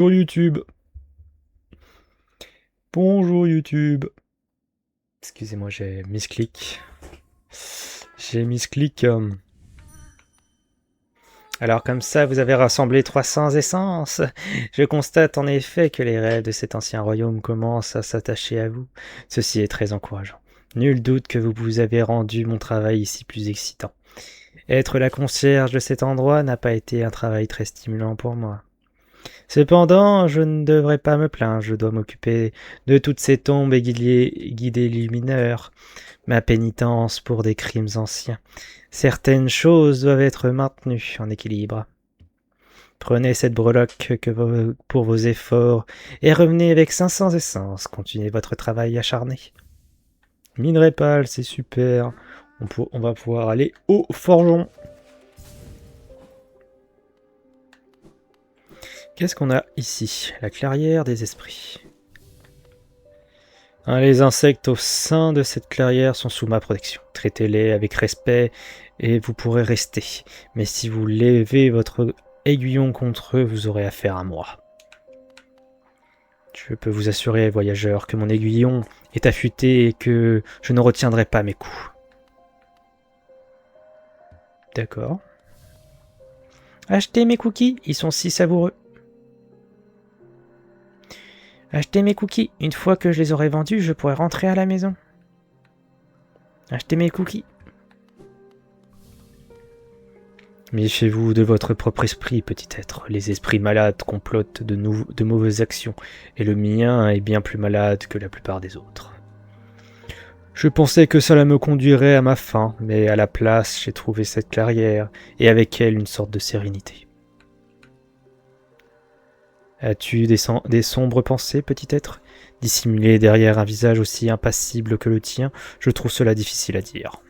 Bonjour YouTube. Bonjour YouTube. Excusez-moi, j'ai misclick. J'ai misclick. Alors comme ça, vous avez rassemblé 300 essences. Je constate en effet que les rêves de cet ancien royaume commencent à s'attacher à vous. Ceci est très encourageant. Nul doute que vous avez rendu mon travail ici plus excitant. Être la concierge de cet endroit n'a pas été un travail très stimulant pour moi. Cependant, je ne devrais pas me plaindre, je dois m'occuper de toutes ces tombes et guider les mineurs, ma pénitence pour des crimes anciens. Certaines choses doivent être maintenues en équilibre. Prenez cette breloque pour vos efforts et revenez avec 500 essences. Continuez votre travail acharné. Minerai pâle, c'est super. On va pouvoir aller au forgeron. Qu'est-ce qu'on a ici? La clairière des esprits. Les insectes au sein de cette clairière sont sous ma protection. Traitez-les avec respect et vous pourrez rester. Mais si vous levez votre aiguillon contre eux, vous aurez affaire à moi. Je peux vous assurer, voyageurs, que mon aiguillon est affûté et que je ne retiendrai pas mes coups. D'accord. Achetez mes cookies, ils sont si savoureux. Achetez mes cookies, une fois que je les aurai vendus, je pourrai rentrer à la maison. Achetez mes cookies. Méfiez-vous de votre propre esprit, petit être. Les esprits malades complotent de mauvaises actions, et le mien est bien plus malade que la plupart des autres. Je pensais que cela me conduirait à ma fin, mais à la place, j'ai trouvé cette clairière, et avec elle une sorte de sérénité. As-tu des sombres pensées, petit être? Dissimulées derrière un visage aussi impassible que le tien, je trouve cela difficile à dire.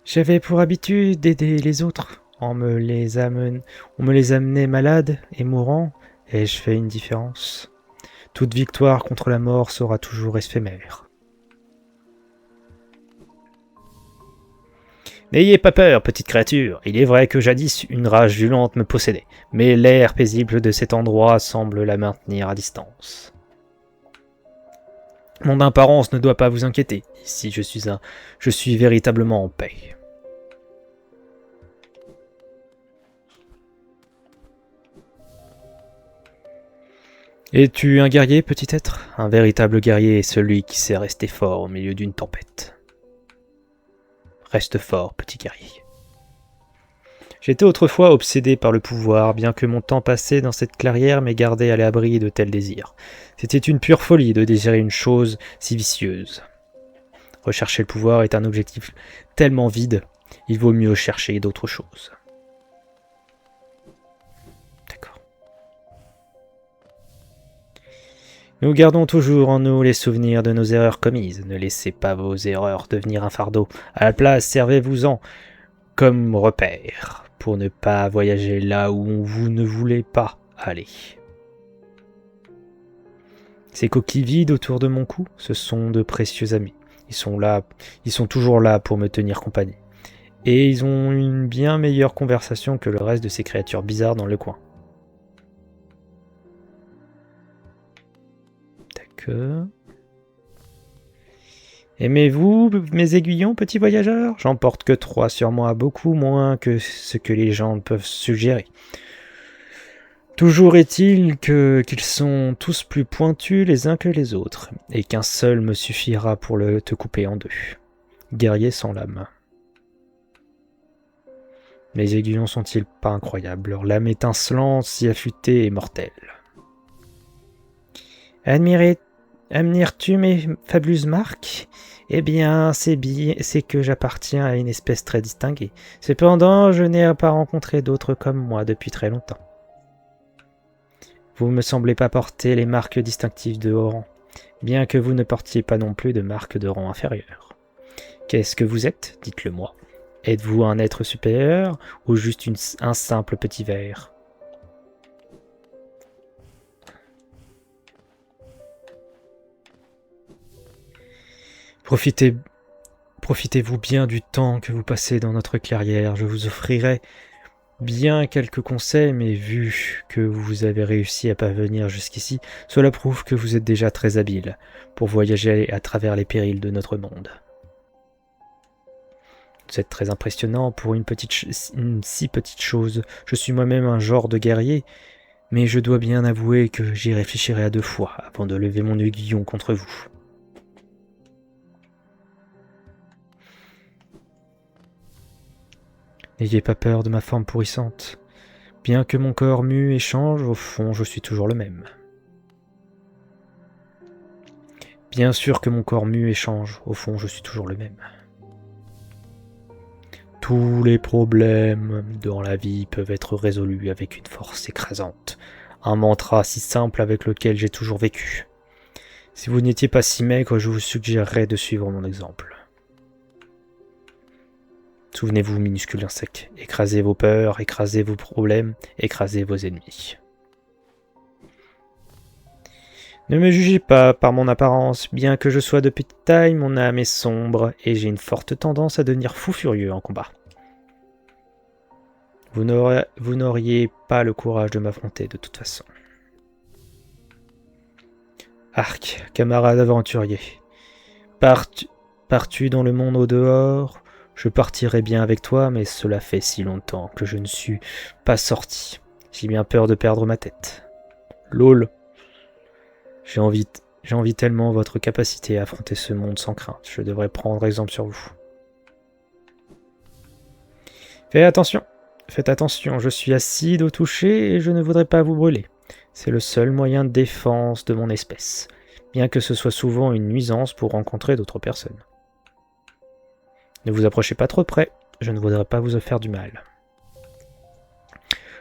J'avais pour habitude d'aider les autres. On me les amenait malades et mourants, et je fais une différence. Toute victoire contre la mort sera toujours éphémère. N'ayez pas peur, petite créature. Il est vrai que jadis une rage violente me possédait, mais l'air paisible de cet endroit semble la maintenir à distance. Mon apparence ne doit pas vous inquiéter. Ici, je suis véritablement en paix. Es-tu un guerrier, petit être? Un véritable guerrier est celui qui sait rester fort au milieu d'une tempête. Reste fort, petit guerrier. J'étais autrefois obsédé par le pouvoir, bien que mon temps passé dans cette clairière m'ait gardé à l'abri de tels désirs. C'était une pure folie de désirer une chose si vicieuse. Rechercher le pouvoir est un objectif tellement vide, il vaut mieux chercher d'autres choses. D'accord. Nous gardons toujours en nous les souvenirs de nos erreurs commises. Ne laissez pas vos erreurs devenir un fardeau. À la place, servez-vous-en comme repère pour ne pas voyager là où vous ne voulez pas aller. Ces coquilles vides autour de mon cou, ce sont de précieux amis. Ils sont toujours là pour me tenir compagnie. Et ils ont une bien meilleure conversation que le reste de ces créatures bizarres dans le coin. D'accord. Aimez-vous mes aiguillons, petits voyageurs? J'en porte que 3 sur moi, beaucoup moins que ce que les gens peuvent suggérer. Toujours est-il qu'ils sont tous plus pointus les uns que les autres, et qu'un seul me suffira pour te couper en deux. Guerrier sans lame. Mes aiguillons sont-ils pas incroyables? Leur lame étincelante, si affûtée et mortelle. Admires-tu mes fabuleuses marques? Eh bien, c'est que j'appartiens à une espèce très distinguée. Cependant, je n'ai pas rencontré d'autres comme moi depuis très longtemps. Vous ne me semblez pas porter les marques distinctives de haut rang, bien que vous ne portiez pas non plus de marques de rang inférieur. Qu'est-ce que vous êtes? Dites-le moi. Êtes-vous un être supérieur ou juste un simple petit ver? Profitez-vous bien du temps que vous passez dans notre clairière. Je vous offrirai bien quelques conseils, mais vu que vous avez réussi à parvenir jusqu'ici, cela prouve que vous êtes déjà très habile pour voyager à travers les périls de notre monde. Vous êtes très impressionnant pour une si petite chose. Je suis moi-même un genre de guerrier, mais je dois bien avouer que j'y réfléchirai à 2 fois avant de lever mon aiguillon contre vous. N'ayez pas peur de ma forme pourrissante. Bien que mon corps mue et change, au fond, je suis toujours le même. Bien sûr que mon corps mue et change, au fond, je suis toujours le même. Tous les problèmes dans la vie peuvent être résolus avec une force écrasante. Un mantra si simple avec lequel j'ai toujours vécu. Si vous n'étiez pas si maigre, je vous suggérerais de suivre mon exemple. Souvenez-vous, minuscule insecte, écrasez vos peurs, écrasez vos problèmes, écrasez vos ennemis. Ne me jugez pas par mon apparence, bien que je sois de petite taille, mon âme est sombre et j'ai une forte tendance à devenir fou furieux en combat. Vous n'auriez pas le courage de m'affronter de toute façon. Arc, camarade aventurier, pars-tu dans le monde au dehors? Je partirai bien avec toi, mais cela fait si longtemps que je ne suis pas sorti. J'ai bien peur de perdre ma tête. LOL. J'ai envie tellement votre capacité à affronter ce monde sans crainte. Je devrais prendre exemple sur vous. Faites attention, je suis acide au toucher et je ne voudrais pas vous brûler. C'est le seul moyen de défense de mon espèce, bien que ce soit souvent une nuisance pour rencontrer d'autres personnes. Ne vous approchez pas trop près, je ne voudrais pas vous faire du mal.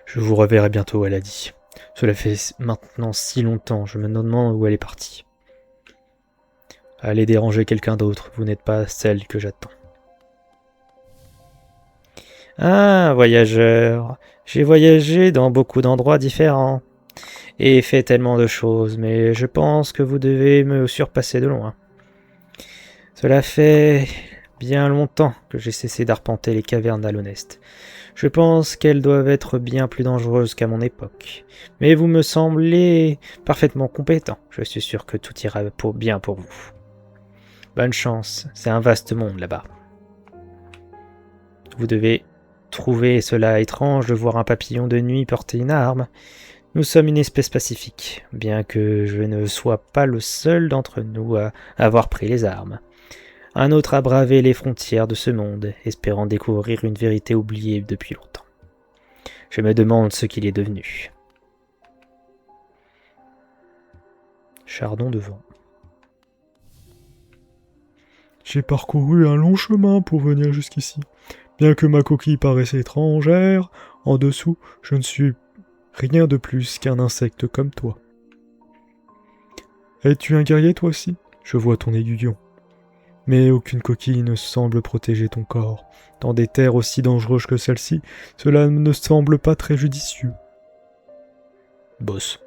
Je vous reverrai bientôt, elle a dit. Cela fait maintenant si longtemps, je me demande où elle est partie. Allez déranger quelqu'un d'autre, vous n'êtes pas celle que j'attends. Ah, voyageur, j'ai voyagé dans beaucoup d'endroits différents et fait tellement de choses, mais je pense que vous devez me surpasser de loin. Cela fait bien longtemps que j'ai cessé d'arpenter les cavernes d'Alonest. Je pense qu'elles doivent être bien plus dangereuses qu'à mon époque. Mais vous me semblez parfaitement compétent. Je suis sûr que tout ira bien pour vous. Bonne chance, c'est un vaste monde là-bas. Vous devez trouver cela étrange de voir un papillon de nuit porter une arme. Nous sommes une espèce pacifique, bien que je ne sois pas le seul d'entre nous à avoir pris les armes. Un autre a bravé les frontières de ce monde, espérant découvrir une vérité oubliée depuis longtemps. Je me demande ce qu'il est devenu. Chardon de vent. J'ai parcouru un long chemin pour venir jusqu'ici. Bien que ma coquille paraisse étrangère, en dessous, je ne suis rien de plus qu'un insecte comme toi. Es-tu un guerrier toi aussi? Je vois ton aiguillon. Mais aucune coquille ne semble protéger ton corps. Dans des terres aussi dangereuses que celle-ci, cela ne semble pas très judicieux. Boss.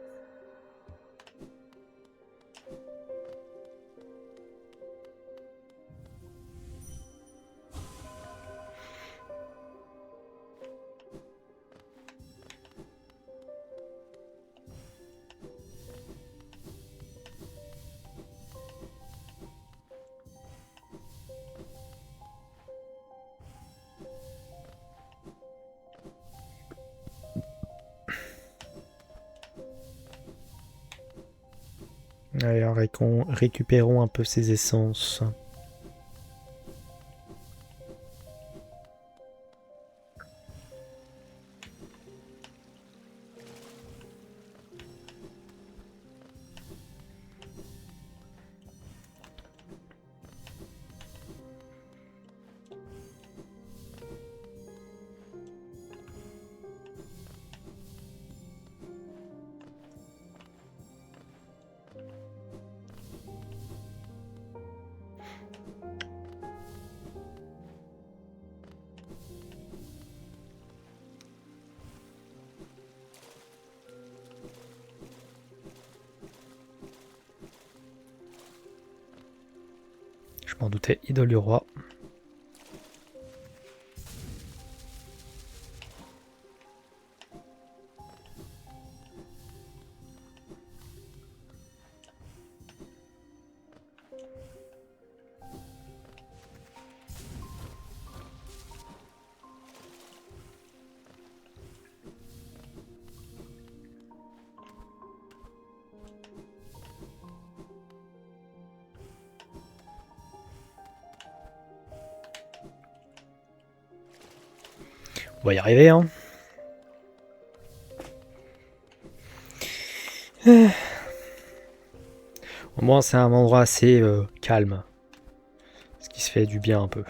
Allez, récupérons un peu ces essences. Je m'en doutais, idole du roi. On va y arriver, hein. Au moins, c'est un endroit assez calme. Ce qui se fait du bien un peu.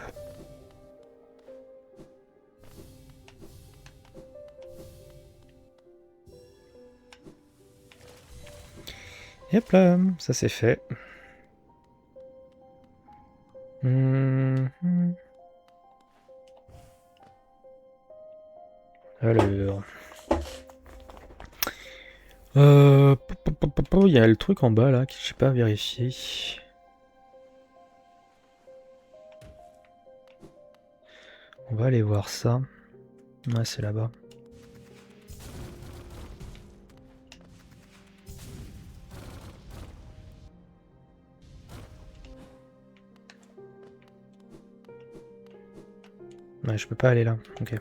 Et hop là, ça c'est fait. Alors... il y a le truc en bas là que je sais pas vérifier. On va aller voir ça. Ouais, c'est là-bas. Ouais, je peux pas aller là. Ok.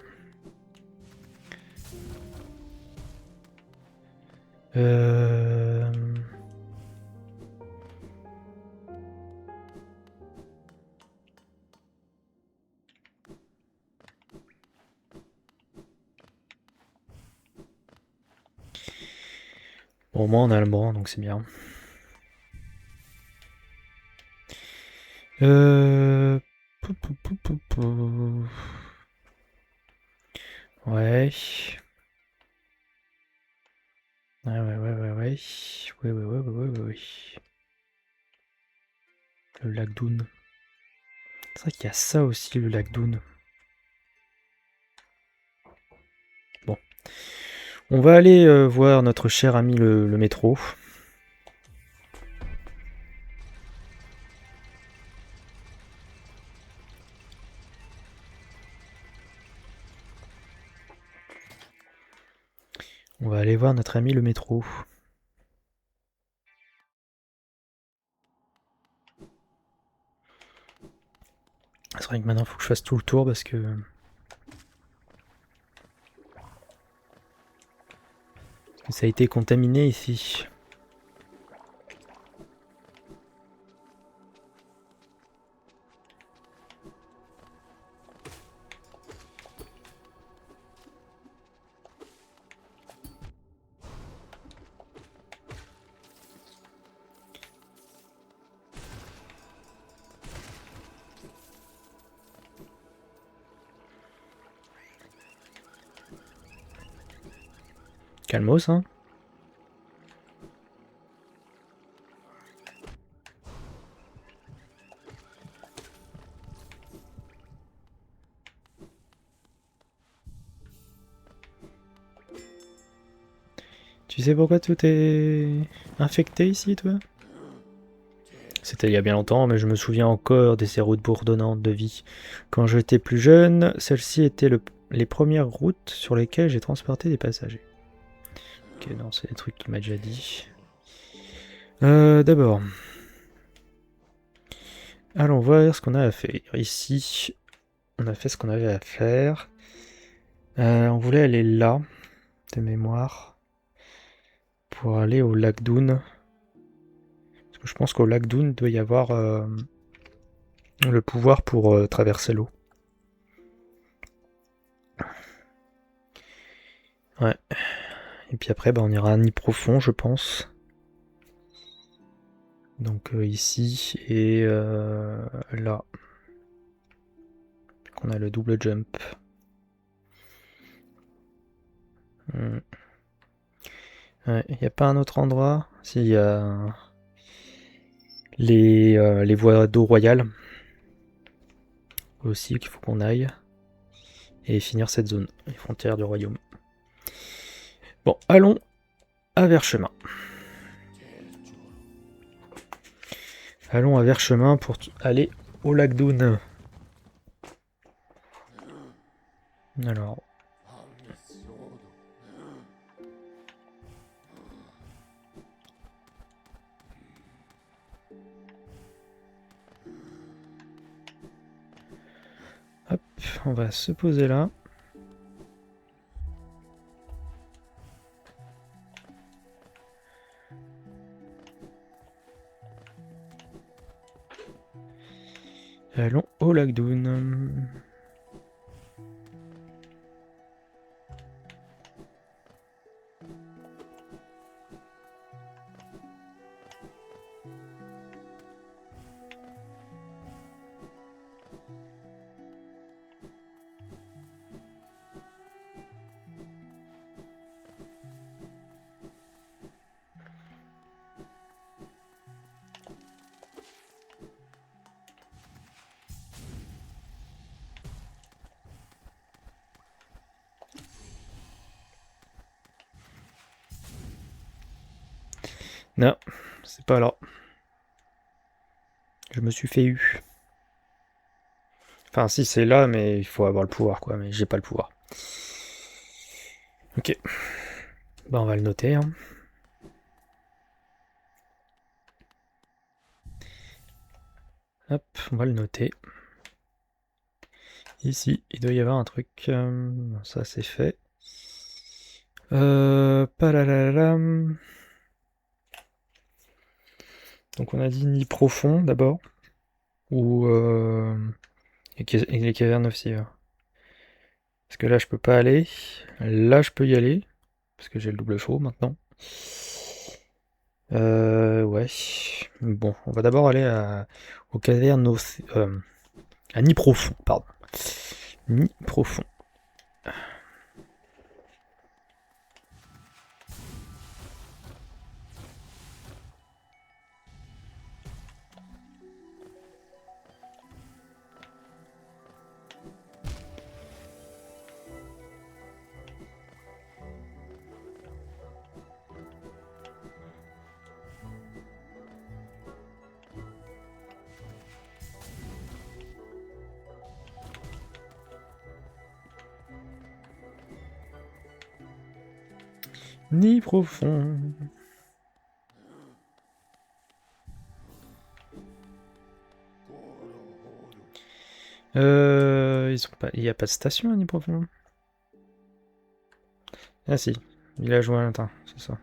Bon, au moins on a le bras, donc c'est bien. Ouais. Ouais. Ouais. Le lac Doon. C'est vrai qu'il y a ça aussi, le lac Doon. Bon. On va aller voir notre cher ami le métro. On va aller voir notre ami le métro. C'est vrai que maintenant il faut que je fasse tout le tour parce que ça a été contaminé ici. Calmos, hein. Tu sais pourquoi tout est infecté ici, toi? C'était il y a bien longtemps, mais je me souviens encore de ces routes bourdonnantes de vie. Quand j'étais plus jeune, celles-ci étaient les premières routes sur lesquelles j'ai transporté des passagers. Ok, non, c'est des trucs qu'il m'a déjà dit. D'abord, allons voir ce qu'on a à faire. Ici, on a fait ce qu'on avait à faire. On voulait aller là, de mémoire, pour aller au lac Doon. Parce que je pense qu'au lac Doon, il doit y avoir le pouvoir pour traverser l'eau. Ouais. Et puis après, bah, on ira à Nid Profond, je pense. Donc ici et là. On a le double jump. Ouais, il n'y a pas un autre endroit? Si, il y a les voies d'eau royale aussi qu'il faut qu'on aille. Et finir cette zone, les frontières du royaume. Bon, allons à Verchemin. Allons à Verchemin pour aller au lac Doon. Alors. Hop, on va se poser là. Allons au lac Doon. Non, c'est pas là. Je me suis fait eu. Enfin, si, c'est là, mais il faut avoir le pouvoir, quoi. Mais j'ai pas le pouvoir. Ok. Bah, on va le noter, hein. Hop, on va le noter. Ici, il doit y avoir un truc. Ça, c'est fait. Palalalam. Donc, on a dit nid profond d'abord. Ou. Et les cavernes aussi. Parce que là, je peux pas aller. Là, je peux y aller. Parce que j'ai le double saut maintenant. Ouais. Bon, on va d'abord aller aux cavernes à nid profond, pardon. Nid profond. Nid profond. Ils sont pas. Il n'y a pas de station à nid profond. Ah si, village lointain, c'est ça.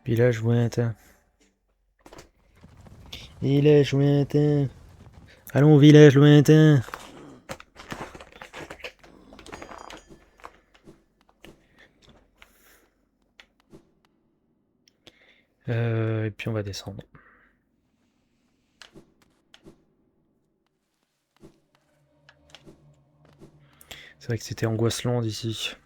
Village lointain. Village lointain. Allons, village lointain. Et puis on va descendre. C'est vrai que c'était angoisselant d'ici.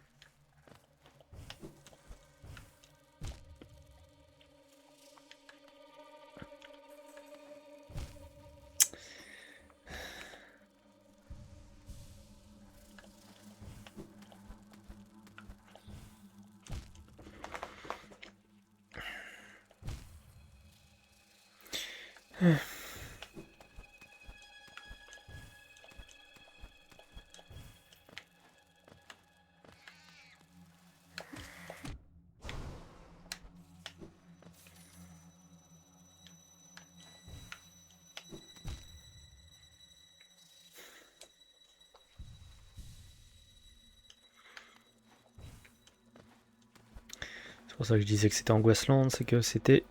C'est pour ça que je disais que c'était angoisselant, c'est que c'était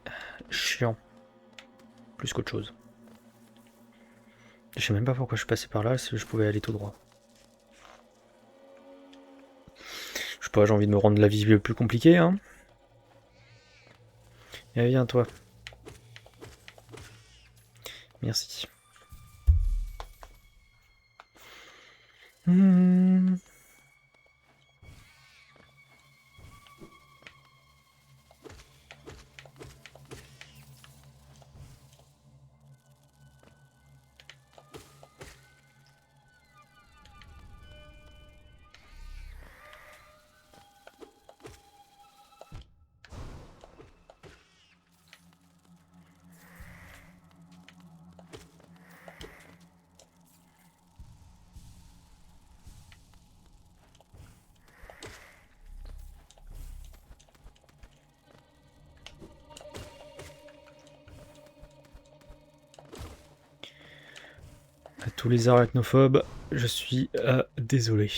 chiant. Plus qu'autre chose. Je sais même pas pourquoi je suis passé par là, si je pouvais aller tout droit. Je sais pas, j'ai envie de me rendre la vie plus compliquée, hein. Allez, viens, toi. Merci. À tous les arachnophobes, je suis désolé.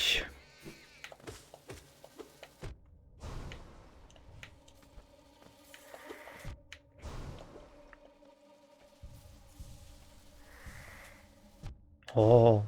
Oh.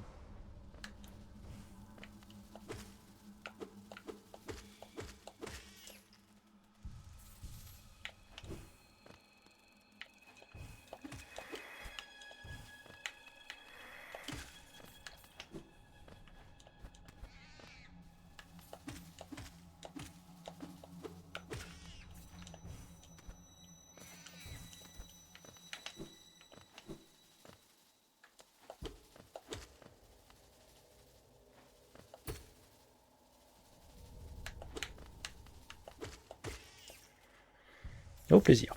Au plaisir.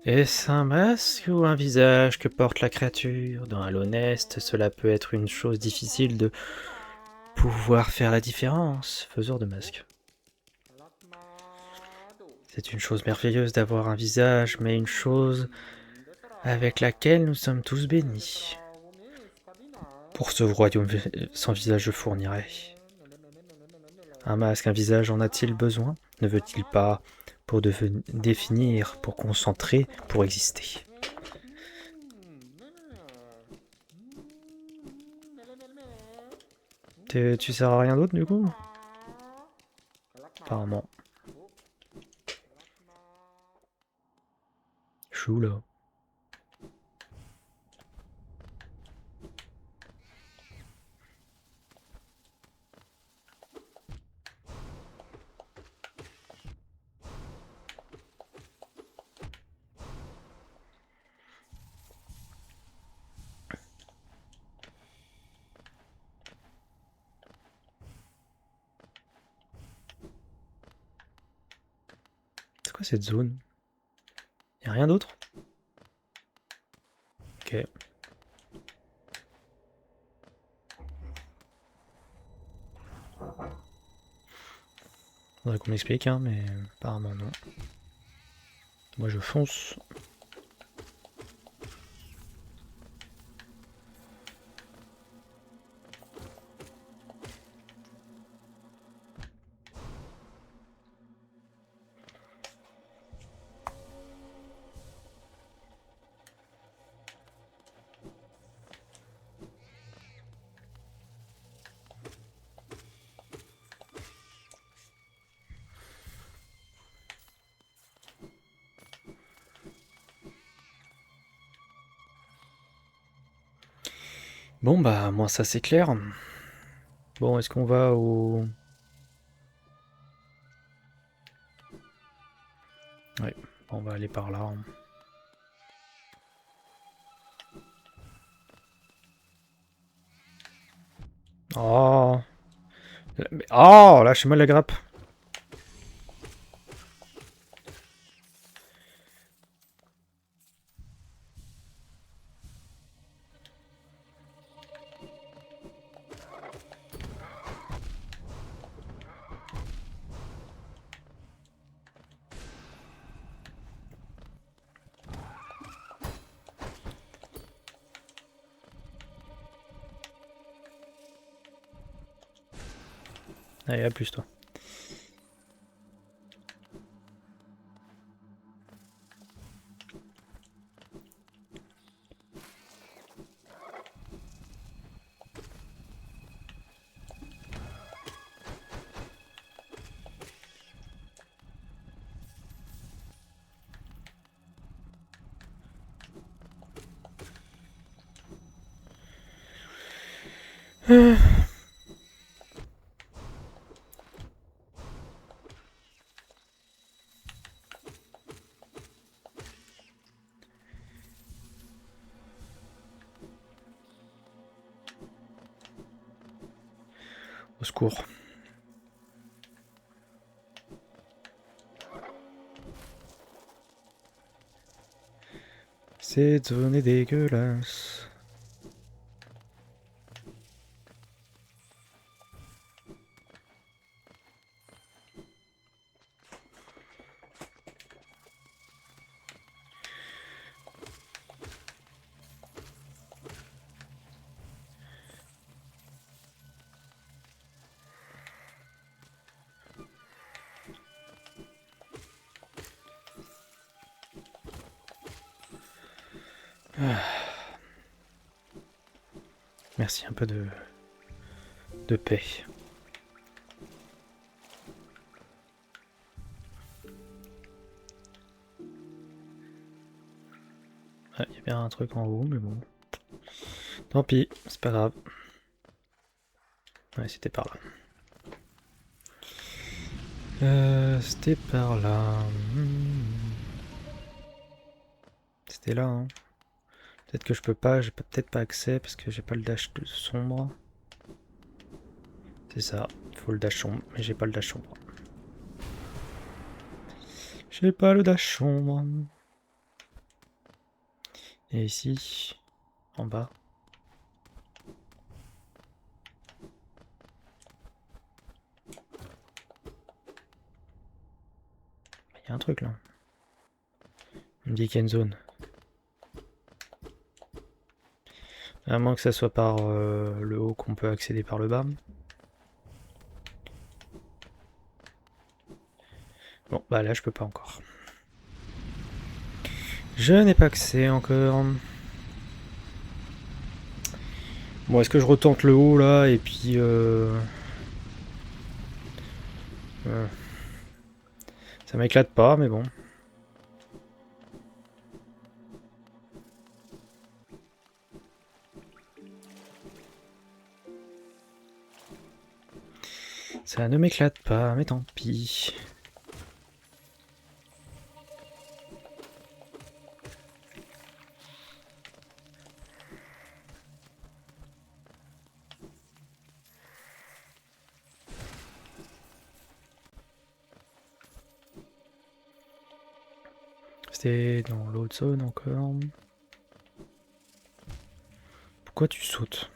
Est-ce un masque ou un visage que porte la créature? Dans l'honnête, cela peut être une chose difficile de pouvoir faire la différence. Faiseur de masque. C'est une chose merveilleuse d'avoir un visage, mais une chose avec laquelle nous sommes tous bénis. Pour ce royaume sans visage, je fournirai. Un masque, un visage, en a-t-il besoin? Ne veut-il pas pour définir, pour concentrer, pour exister? Tu sers à rien d'autre du coup? Apparemment. Chou là. C'est quoi cette zone? Y'a rien d'autre? Ok. Faudrait qu'on m'explique, hein, mais apparemment non. Moi je fonce. Bon bah moi ça c'est clair. Bon, est-ce qu'on va au... Ouais, on va aller par là. Oh, oh, lâchez-moi la grappe. Allez, à plus toi. Au secours. Cette zone est dégueulasse. Merci, un peu de paix. Ah, il y a bien un truc en haut, mais bon. Tant pis, c'est pas grave. Ouais, c'était par là. C'était par là. C'était là, hein. Peut-être que je peux pas, j'ai peut-être pas accès parce que j'ai pas le dash de sombre. C'est ça, il faut le dash sombre, mais j'ai pas le dash sombre. J'ai pas le dash sombre. Et ici, en bas. Il y a un truc là. Il me dit qu'il y a une zone. À moins que ça soit par le haut qu'on peut accéder par le bas. Bon, bah là je peux pas encore. Je n'ai pas accès encore. Bon, est-ce que je retente le haut là et puis... ça m'éclate pas, mais bon. Ça ne m'éclate pas, mais tant pis. C'était dans l'autre zone encore. Pourquoi tu sautes?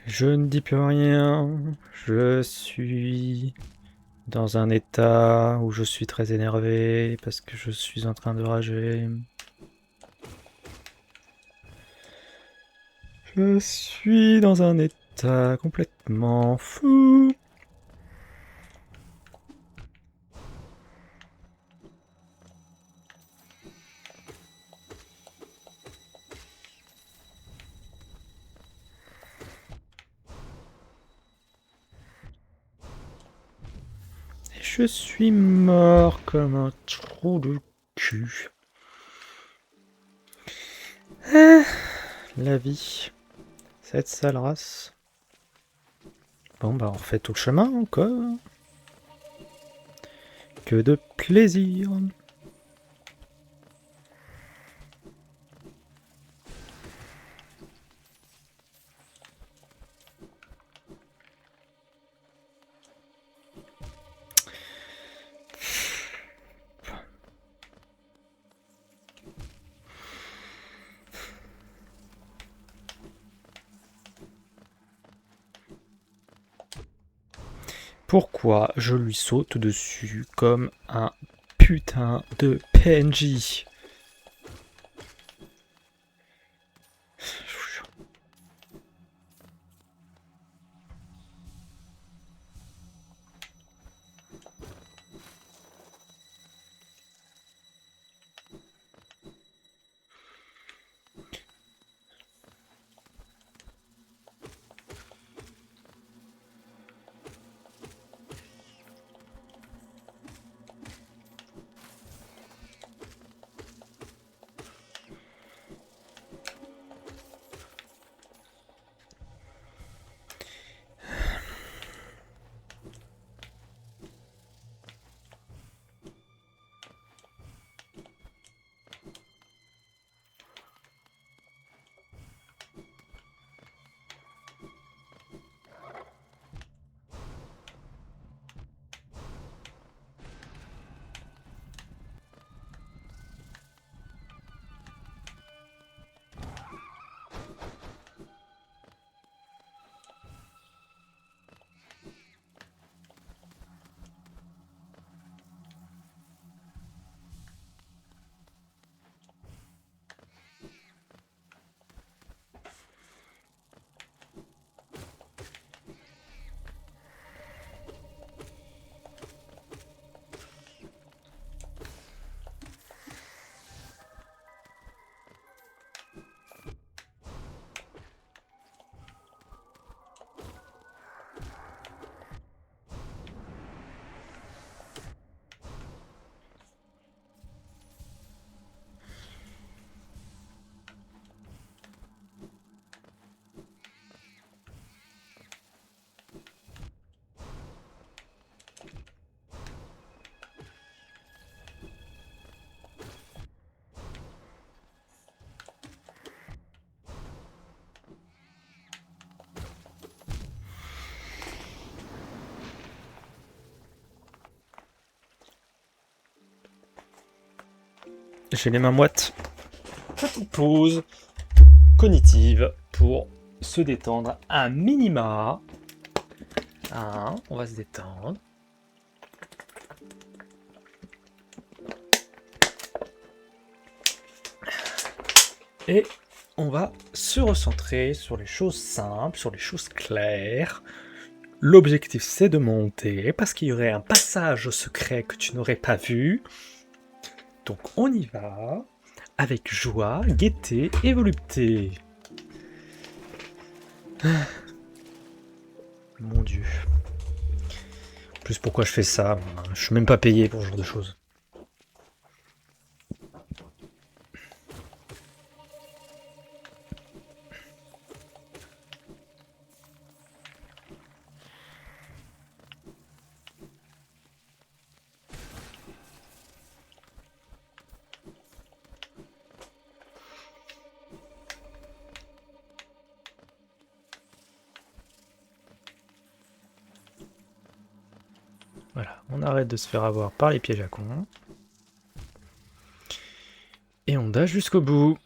Je ne dis plus rien. Je suis dans un état où je suis très énervé parce que je suis en train de rager. Je suis dans un état complètement fou. Et je suis mort comme un trou de cul. Ah, la vie. Cette sale race. Bon bah on refait tout le chemin encore. Que de plaisir. Pourquoi je lui saute dessus comme un putain de PNJ. J'ai les mains moites. Petite pause cognitive pour se détendre un minima. Hein, on va se détendre. Et on va se recentrer sur les choses simples, sur les choses claires. L'objectif, c'est de monter, parce qu'il y aurait un passage secret que tu n'aurais pas vu. Donc on y va, avec joie, gaieté et volupté. Mon Dieu. En plus, pourquoi je fais ça? Je suis même pas payé pour ce genre de choses. Voilà, on arrête de se faire avoir par les pièges à con. Et on dash jusqu'au bout.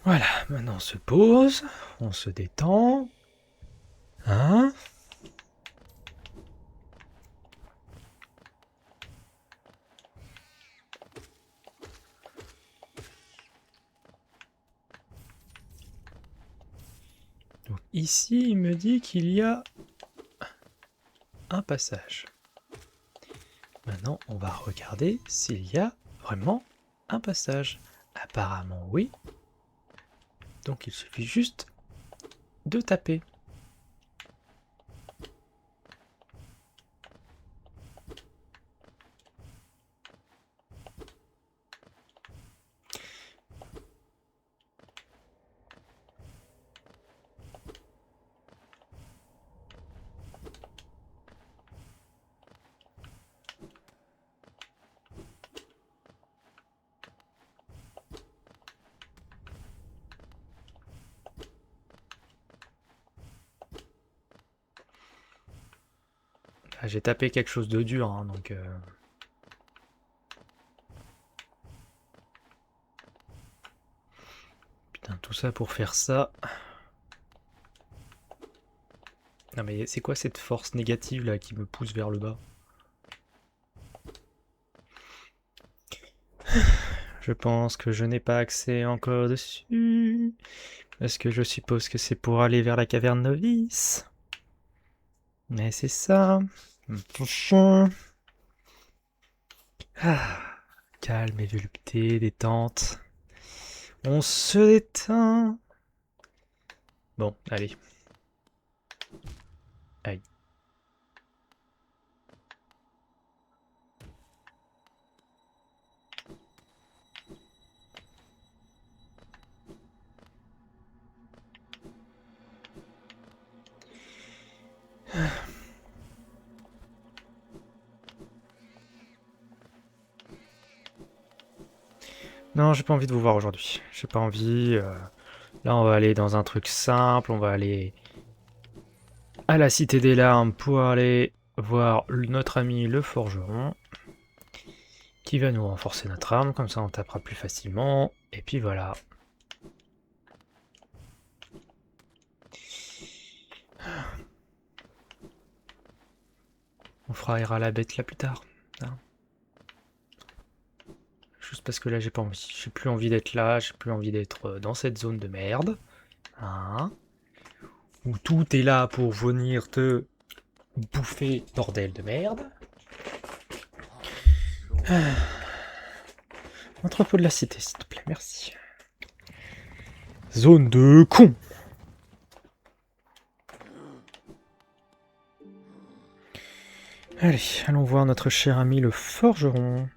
Voilà, maintenant on se pose, on se détend. Hein? Donc ici, il me dit qu'il y a un passage. Maintenant, on va regarder s'il y a vraiment un passage. Apparemment, oui. Donc il suffit juste de taper. Ah, j'ai tapé quelque chose de dur, hein, donc... Putain, tout ça pour faire ça. Non mais c'est quoi cette force négative là qui me pousse vers le bas? Je pense que je n'ai pas accès encore dessus. Est-ce que je suppose que c'est pour aller vers la caverne novice? Mais c'est ça. Ah, calme et volupté, détente. On se détend. Bon, allez. Aïe. Non, j'ai pas envie de vous voir aujourd'hui. J'ai pas envie. Là, on va aller dans un truc simple. On va aller à la Cité des Larmes pour aller voir notre ami le forgeron, qui va nous renforcer notre arme. Comme ça, on tapera plus facilement. Et puis voilà. On fera la bête là plus tard. Hein. Juste parce que là, j'ai pas envie. J'ai plus envie d'être là. J'ai plus envie d'être dans cette zone de merde. Hein, où tout est là pour venir te bouffer, bordel de merde. Entrepôt de la cité, s'il te plaît, merci. Zone de con. Allez, allons voir notre cher ami le forgeron.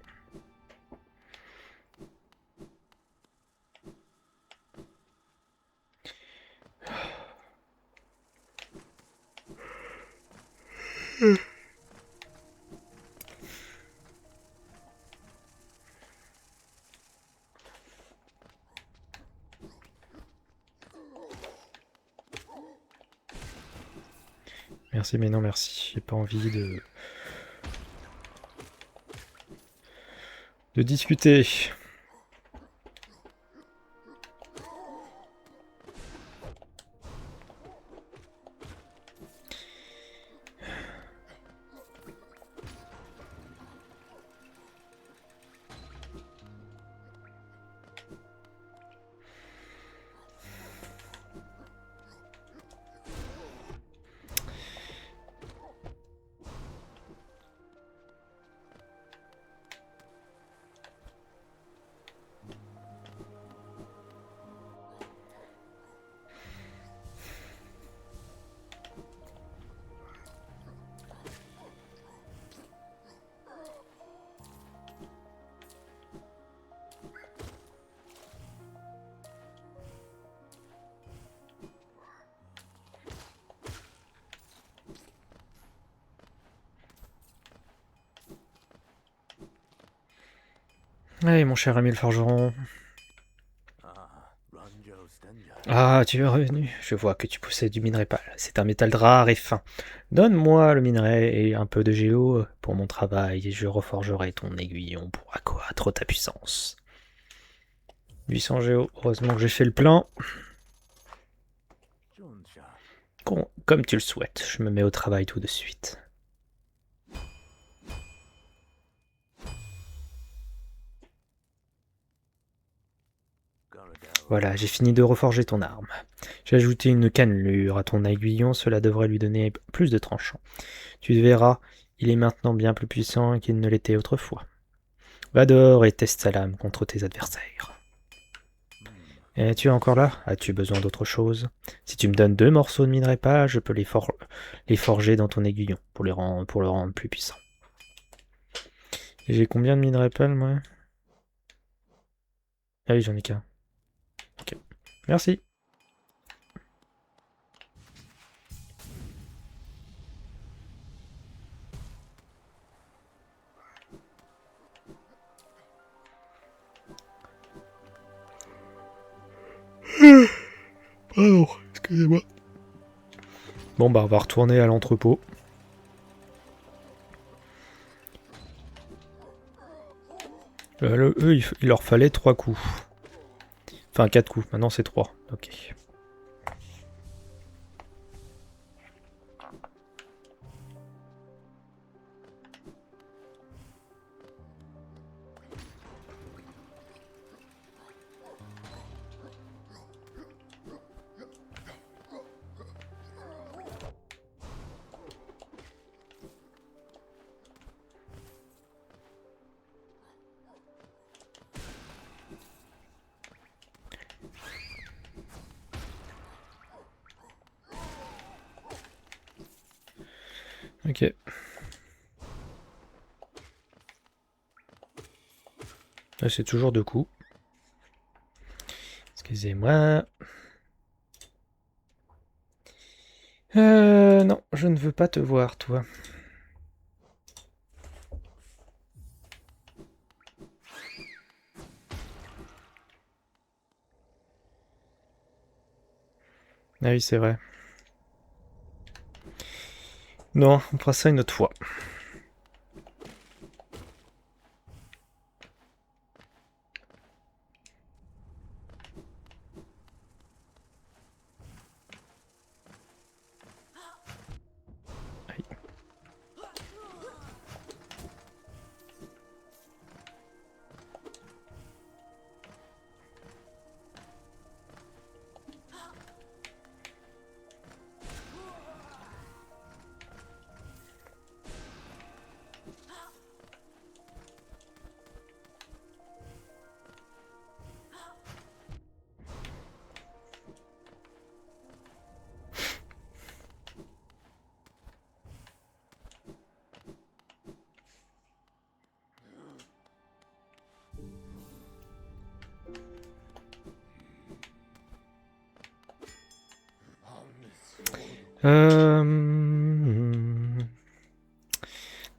Merci, mais non merci. J'ai pas envie de discuter. Allez, mon cher ami le forgeron. Ah, tu es revenu. Je vois que tu possèdes du minerai pâle. C'est un métal rare et fin. Donne-moi le minerai et un peu de géo pour mon travail et je reforgerai ton aiguillon pour accroître ta puissance. 800 géo, heureusement que j'ai fait le plein. Comme tu le souhaites, je me mets au travail tout de suite. Voilà, j'ai fini de reforger ton arme. J'ai ajouté une cannelure à ton aiguillon, cela devrait lui donner plus de tranchant. Tu verras, il est maintenant bien plus puissant qu'il ne l'était autrefois. Va dehors et teste sa lame contre tes adversaires. Es-tu encore là? As-tu besoin d'autre chose? Si tu me donnes 2 morceaux de minerai pâle, je peux les forger dans ton aiguillon pour le rendre plus puissant. Et j'ai combien de minerai pâle, moi? Ah oui, j'en ai qu'un. Ok. Merci. Pardon, excusez-moi. Bon, bah, on va retourner à l'entrepôt. Eux, il leur fallait 3 coups. Enfin, 4 coups. Maintenant, c'est 3. Ok. Ok. Là, c'est toujours 2 coups. Excusez-moi. Non, je ne veux pas te voir, toi. Ah oui, c'est vrai. Non, on fera ça une autre fois. Aïe.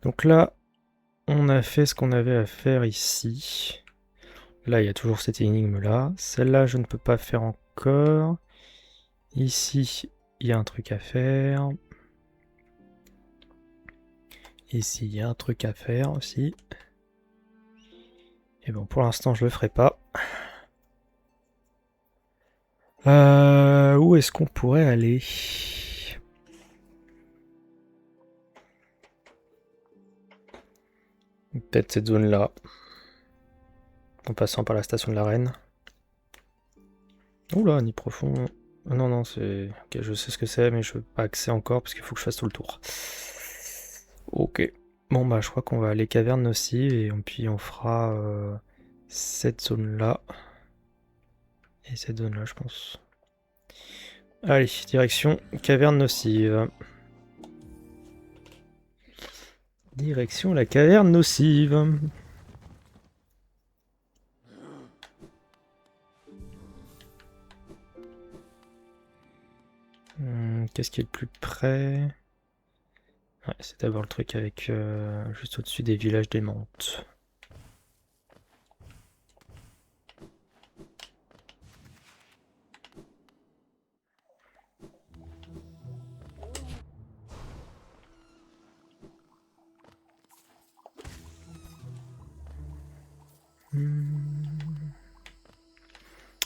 Donc là, on a fait ce qu'on avait à faire ici. Là, il y a toujours cette énigme-là. Celle-là, je ne peux pas faire encore. Ici, il y a un truc à faire. Ici, il y a un truc à faire aussi. Et bon, pour l'instant, je le ferai pas. Où est-ce qu'on pourrait aller? Peut-être cette zone-là. En passant par la station de la Reine. Oula, ni profond. Ah non, non, c'est... Ok, je sais ce que c'est, mais je veux pas accès encore parce qu'il faut que je fasse tout le tour. Ok. Bon, bah, je crois qu'on va aller caverne nocive et puis on fera cette zone-là. Et cette zone-là, je pense. Allez, direction caverne nocive. Direction la caverne nocive. Qu'est-ce qui est le plus près? Ouais, c'est d'abord le truc avec juste au-dessus des villages des Mantes.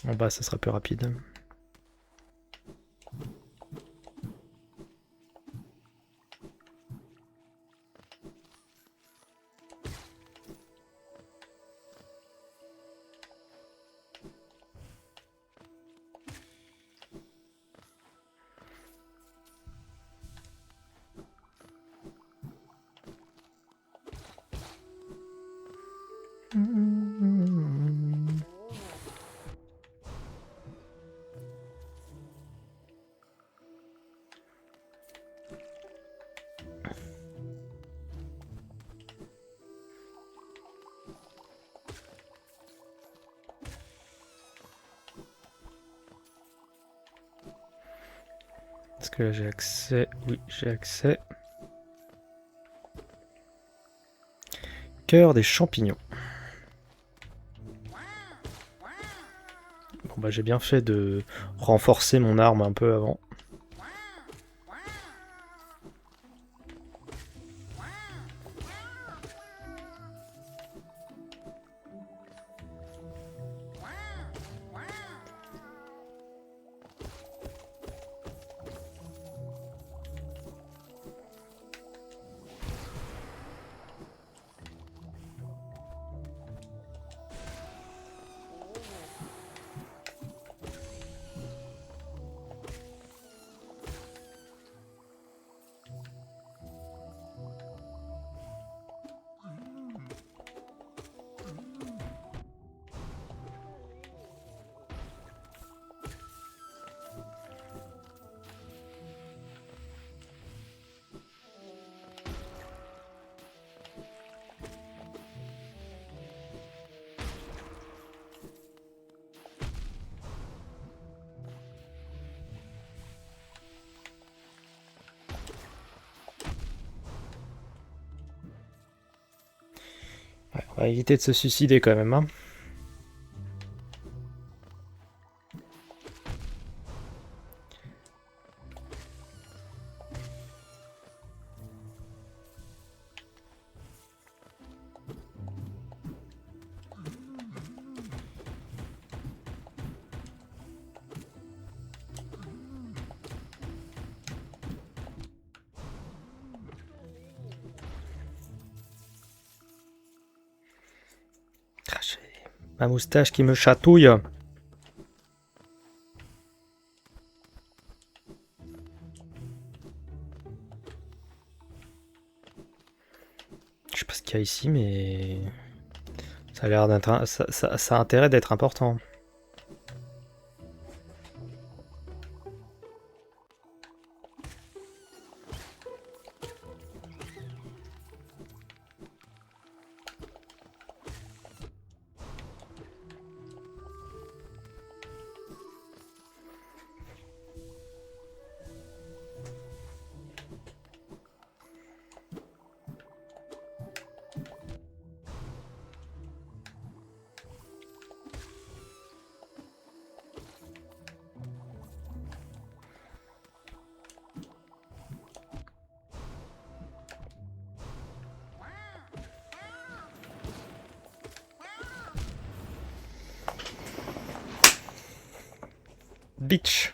En bas, ça sera plus rapide. Est-ce que là j'ai accès? Oui, j'ai accès. Cœur des champignons. Bon bah j'ai bien fait de renforcer mon arme un peu avant. Ouais, on va éviter de se suicider quand même, hein. Ah, j'ai ma moustache qui me chatouille. Je sais pas ce qu'il y a ici, mais ça a l'air d'être, ça a intérêt d'être important. Bitch.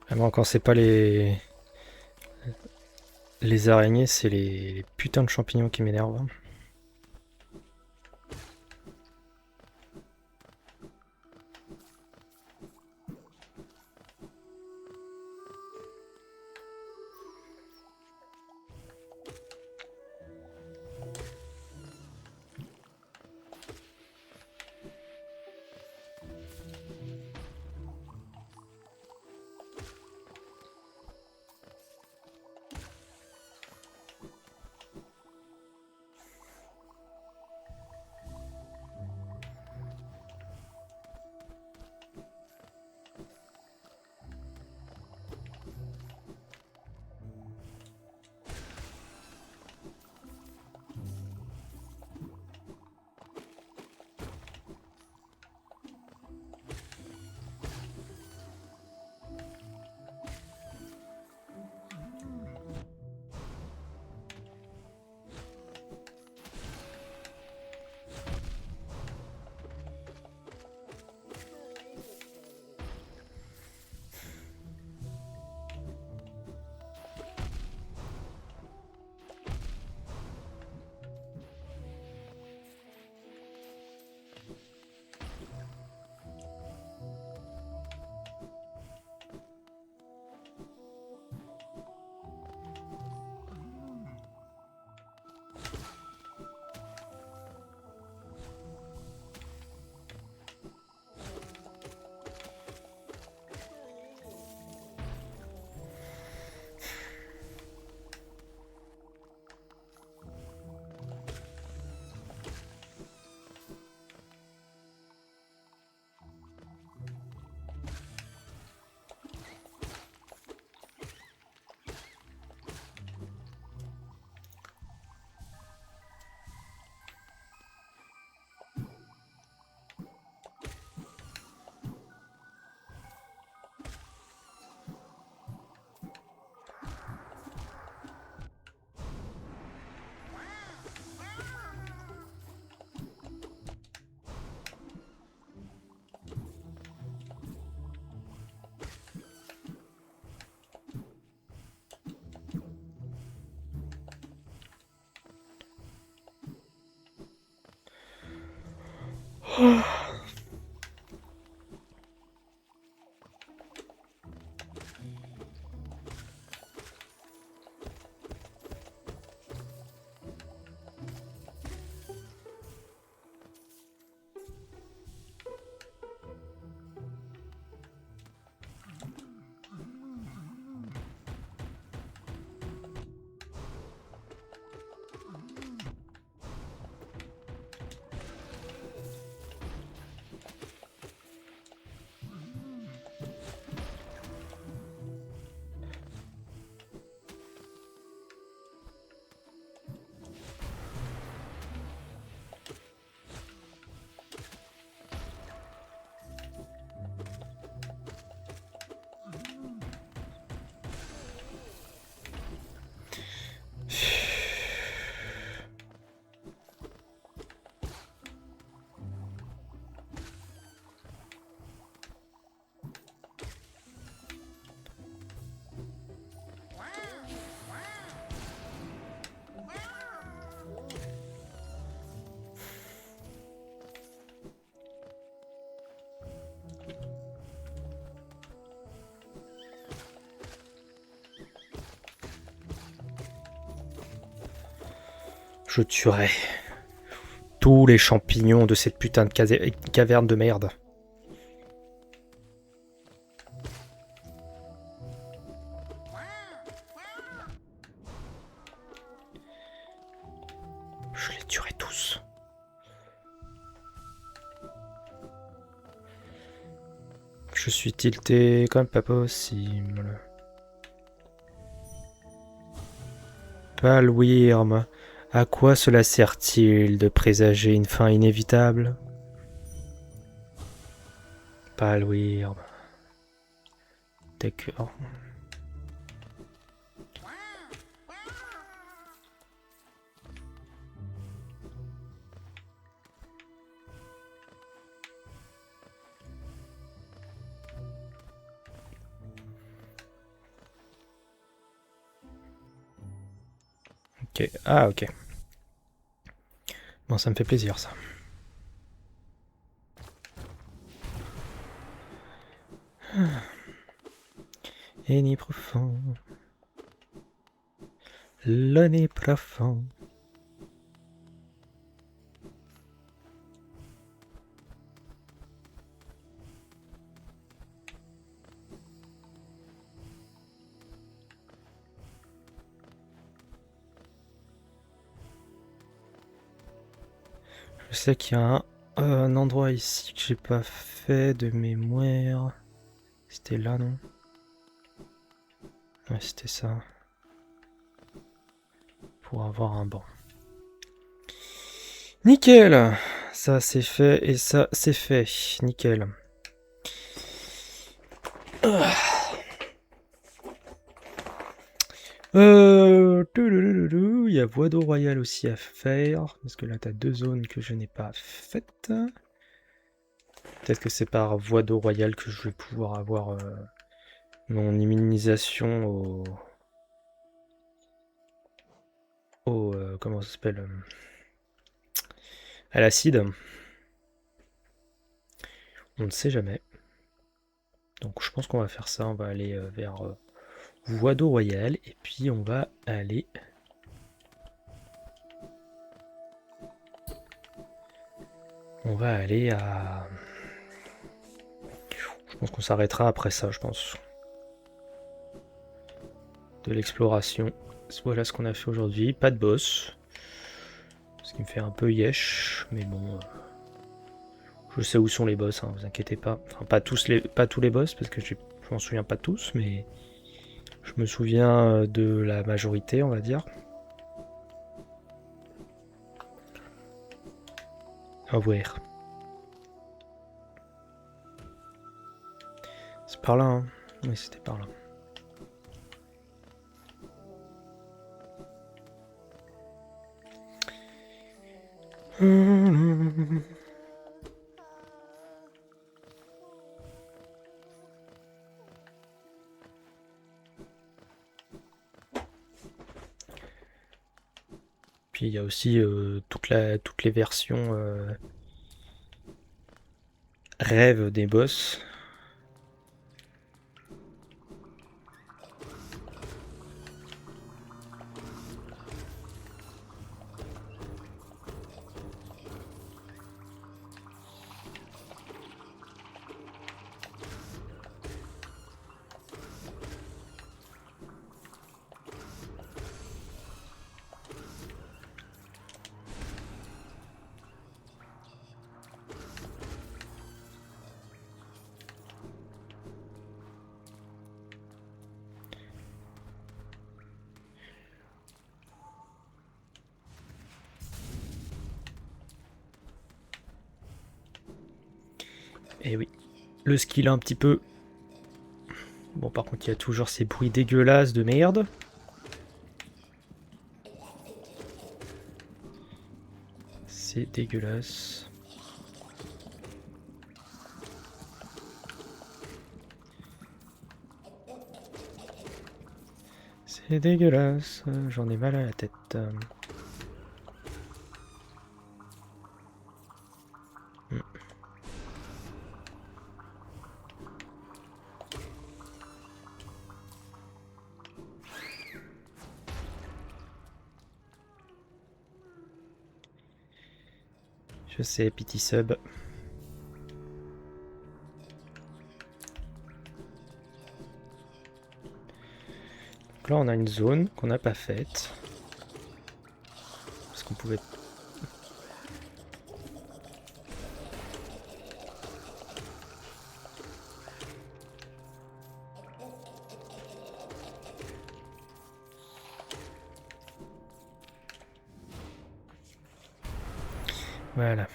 Vraiment, quand c'est pas les araignées, c'est les putains de champignons qui m'énervent. Je tuerai tous les champignons de cette putain de caverne de merde. Je les tuerai tous. Je suis tilté comme pas possible. Palwyrm. À quoi cela sert-il de présager une fin inévitable? Palwyrm. D'accord. Ok. Ah, ok. Bon, ça me fait plaisir, ça. Et ni profond. Le nez profond. Je sais qu'il y a un endroit ici que j'ai pas fait de mémoire. C'était là, non? Ouais, c'était ça. Pour avoir un banc. Nickel! Ça c'est fait et ça c'est fait. Nickel. Il y a voie d'eau royale aussi à faire. Parce que là, t'as 2 zones que je n'ai pas faites. Peut-être que c'est par voie d'eau royale que je vais pouvoir avoir mon immunisation au comment ça s'appelle à l'acide. On ne sait jamais. Donc je pense qu'on va faire ça. On va aller vers voie d'eau royale. Et puis on va aller... On va aller à... Je pense qu'on s'arrêtera après ça, je pense. De l'exploration. Voilà ce qu'on a fait aujourd'hui. Pas de boss. Ce qui me fait un peu yesh. Mais bon... je sais où sont les boss, hein, vous inquiétez pas. Enfin, pas tous les boss, parce que je m'en souviens pas tous, mais... je me souviens de la majorité, on va dire. À voir. C'est par là, hein. Oui, c'était par là. Puis il y a aussi toutes les versions rêve des boss. Et oui, le skill un petit peu... Bon, par contre, il y a toujours ces bruits dégueulasses de merde. C'est dégueulasse. C'est dégueulasse, j'en ai mal à la tête. Je sais, pity sub. Donc là, on a une zone qu'on n'a pas faite. Parce qu'on pouvait... Voilà.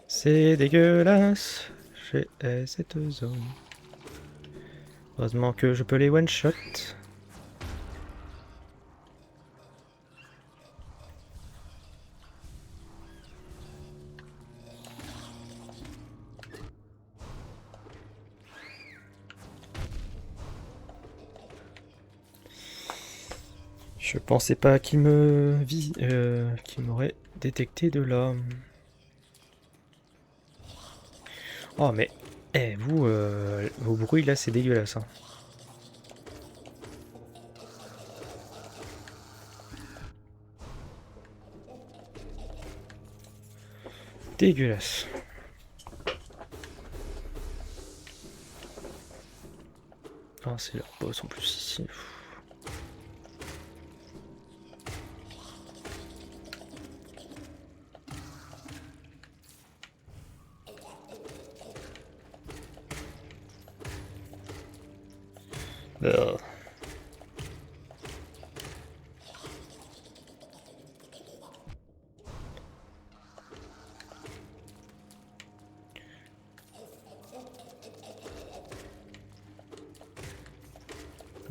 C'est dégueulasse. J'ai cette zone. Heureusement que je peux les one-shot. Je pensais pas qu'il qu'il m'aurait détecté de là. Oh mais, vous, vos bruits là c'est dégueulasse. Hein. Dégueulasse. Ah c'est leur boss en plus ici. Ugh.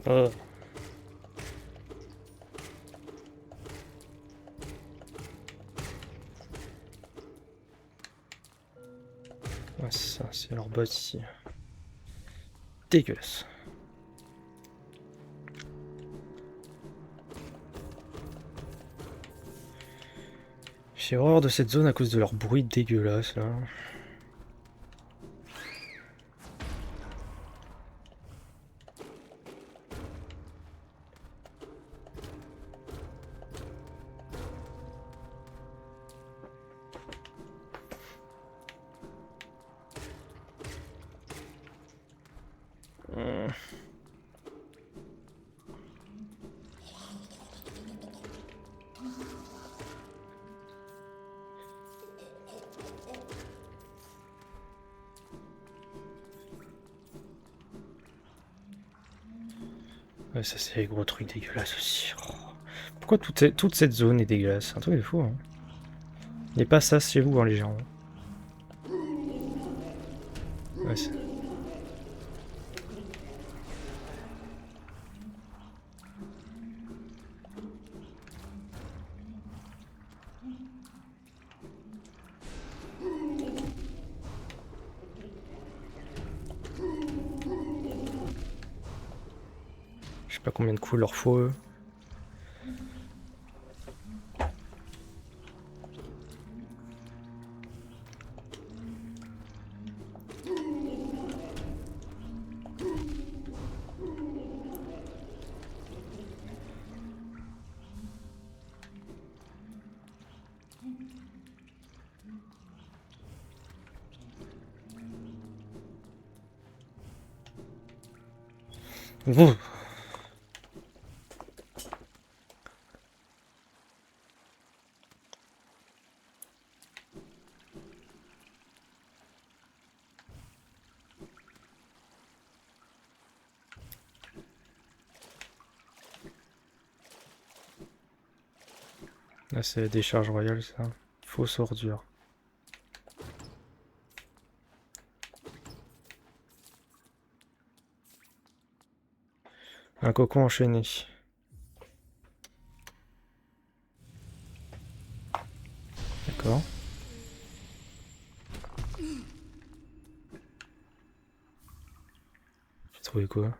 Ugh. Ouais, ça, c'est leur boss ici. Dégueulasse. J'ai horreur de cette zone à cause de leur bruit dégueulasse là. Ouais, ça c'est les gros trucs dégueulasses aussi. Oh. Pourquoi toute cette zone est dégueulasse? C'est un truc de fou, hein. Il n'est pas ça chez vous, hein, les gens. Ouais, je sais pas combien de coups leur faut, eux. Ouh. Là, c'est la décharge royale, ça. Fausse ordure. Un cocon enchaîné. D'accord. J'ai trouvé quoi?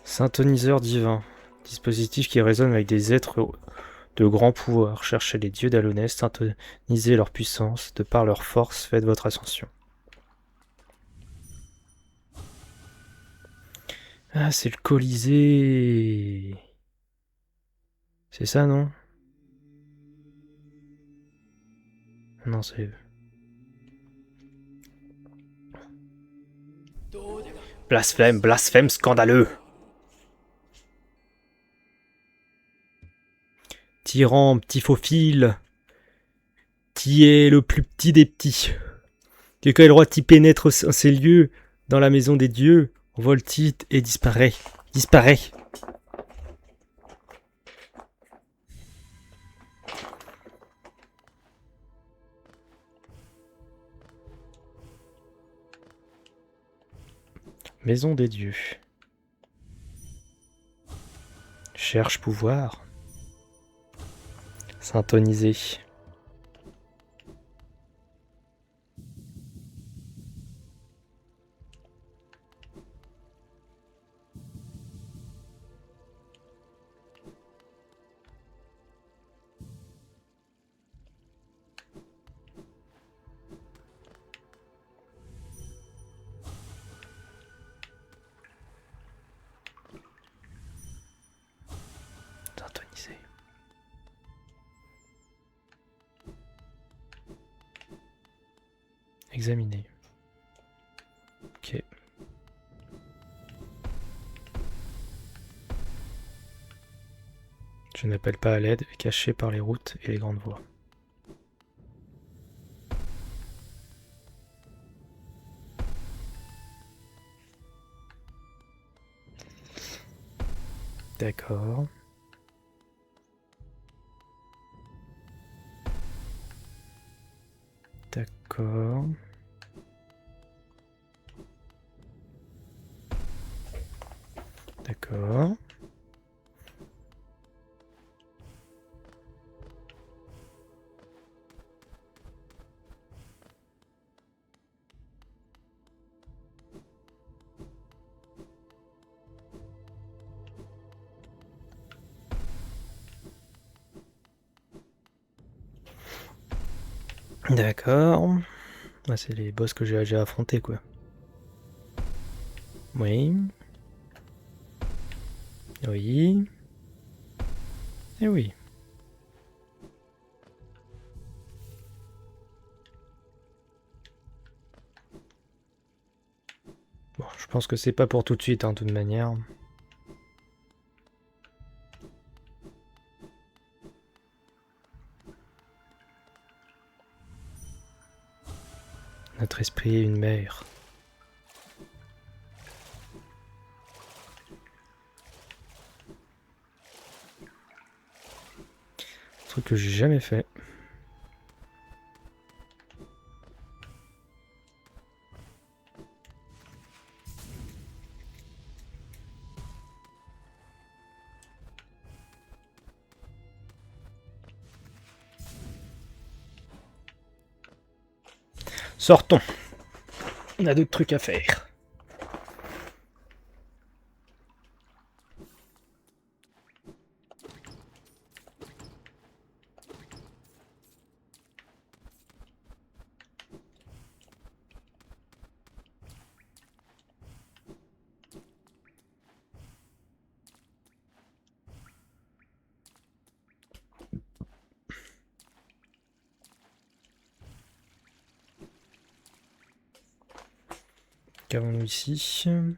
Synthoniseur divin. Dispositif qui résonne avec des êtres de grand pouvoir. Cherchez les dieux d'Alonès, syntonisez leur puissance. De par leur force, faites votre ascension. Ah, c'est le Colisée. C'est ça, non? Non, c'est... Blasphème, blasphème scandaleux. Tyran, petit faux-fil. Qui est le plus petit des petits. Quelqu'un a le droit d'y pénètre en ces lieux, dans la maison des dieux, vole-t-il et disparaît. Disparaît. Maison des dieux. Cherche pouvoir. Syntoniser. Syntoniser. Examiner. Ok. Je n'appelle pas à l'aide, caché par les routes et les grandes voies. D'accord. D'accord. D'accord. D'accord. Ah, c'est les boss que j'ai déjà affrontés, quoi. Oui. Oui. Et oui. Bon, je pense que c'est pas pour tout de suite, hein, de toute manière. Notre esprit est une mer. truc que j'ai jamais fait. Sortons. On a d'autres trucs à faire. Qu'avons-nous ici?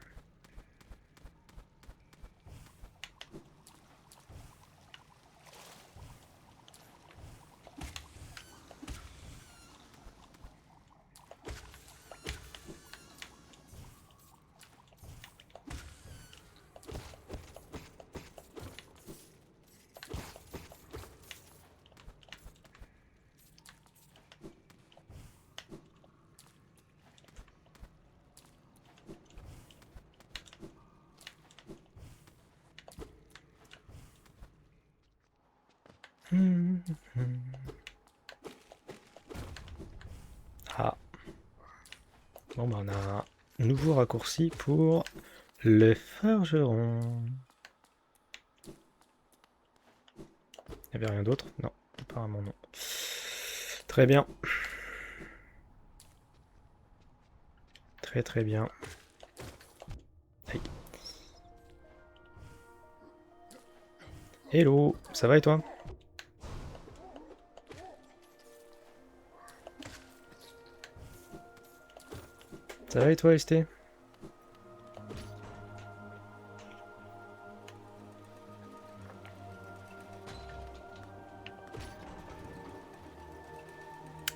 Ah. Bon, bah on a un nouveau raccourci pour le forgeron. Il n'y avait rien d'autre? Non, apparemment non. Très bien. Très très bien. Aïe. Hello, ça va et toi? Ça va et toi, ST?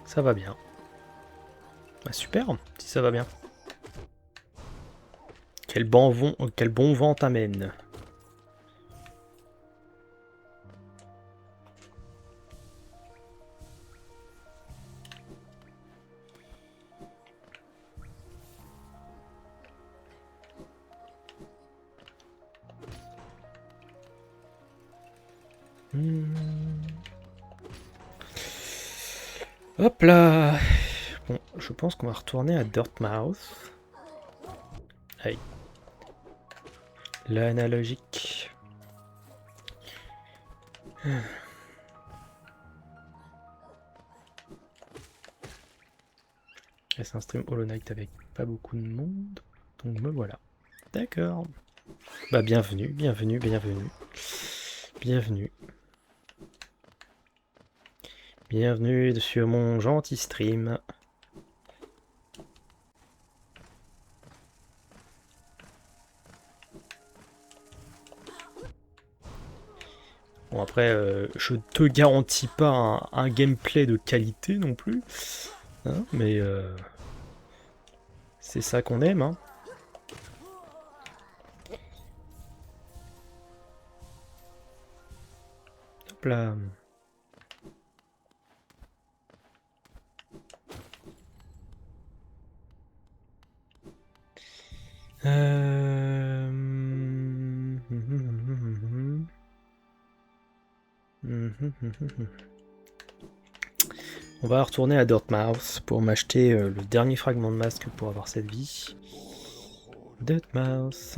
Ça va bien. Bah super, si ça va bien. Quel bon vent t'amène. Hop là. Bon, je pense qu'on va retourner à Dirtmouth. Aïe. L'analogique. C'est un stream Hollow Knight avec pas beaucoup de monde. Donc me voilà. D'accord. Bah bienvenue, bienvenue, bienvenue. Bienvenue. Bienvenue sur mon gentil stream. Bon après, je te garantis pas un gameplay de qualité non plus. Hein, mais c'est ça qu'on aime. Hein. Hop là. On va retourner à Dirtmouth pour m'acheter le dernier fragment de masque pour avoir cette vie. Dirtmouth.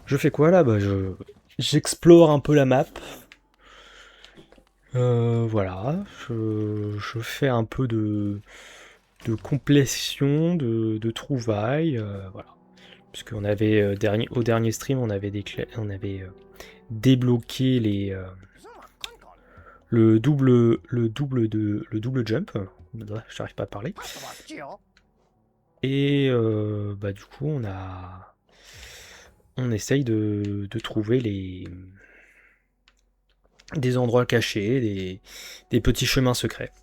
Je fais quoi là? Bah j'explore un peu la map. Voilà, je fais un peu de complétion, de trouvailles, voilà. Puisqu'on avait au dernier stream, on avait débloqué le double jump. J'arrive pas à parler. Et bah du coup, on essaye de trouver des endroits cachés, des petits chemins secrets.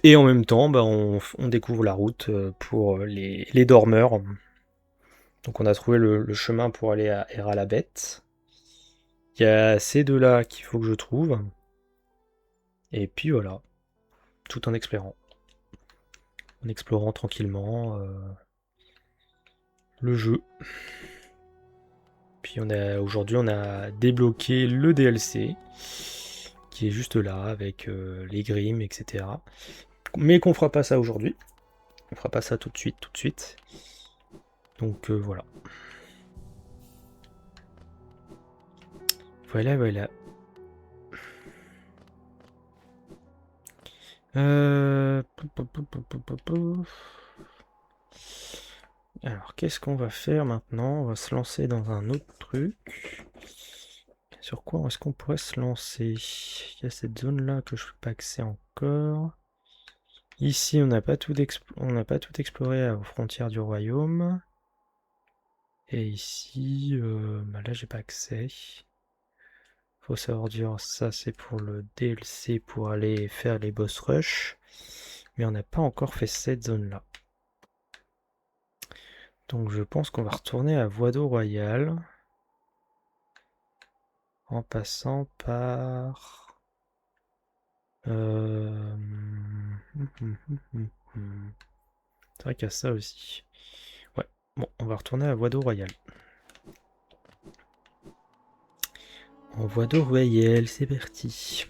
Et en même temps, bah, on découvre la route pour les dormeurs. Donc on a trouvé le chemin pour aller à Era la Bête. Il y a ces deux-là qu'il faut que je trouve. Et puis voilà, tout en explorant. En explorant tranquillement le jeu. Puis aujourd'hui on a débloqué le DLC qui est juste là avec les grimes, etc. Mais qu'on fera pas ça aujourd'hui. On fera pas ça tout de suite. Donc voilà. Voilà. Alors, qu'est-ce qu'on va faire maintenant? On va se lancer dans un autre truc. Sur quoi est-ce qu'on pourrait se lancer? Il y a cette zone-là que je n'ai pas accès encore. Ici, on n'a pas tout exploré aux frontières du royaume. Et ici, bah là, j'ai pas accès. Faut savoir dire, ça c'est pour le DLC pour aller faire les boss rush. Mais on n'a pas encore fait cette zone-là. Donc je pense qu'on va retourner à Voido Royal. En passant par... C'est vrai qu'il y a ça aussi. Ouais, bon, on va retourner à Voido Royal. En Voido Royal, c'est parti.